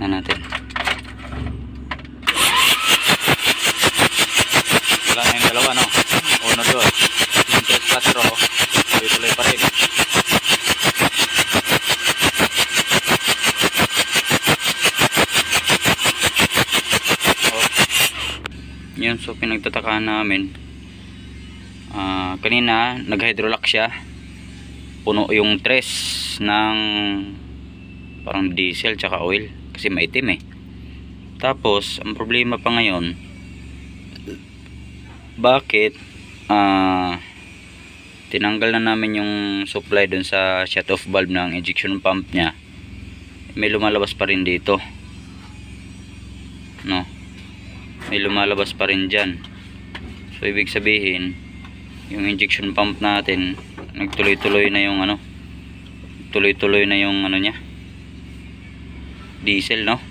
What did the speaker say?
na natin. Wala na yung dalawa, no? Uno doon. Yung 3-4, tuloy-tuloy pa rin. Yun, so pinagtatakahan namin. Kanina nag-hydrolock siya. Puno yung tres ng parang diesel tsaka oil kasi maitim eh. Tapos ang problema pa ngayon, bakit tinanggal na namin yung supply dun sa shut off valve ng injection pump nya, may lumalabas pa rin dito, no? May lumalabas pa rin dyan. So ibig sabihin yung injection pump natin nagtuloy-tuloy na yung tuloy-tuloy na yung ano nya, diesel, no?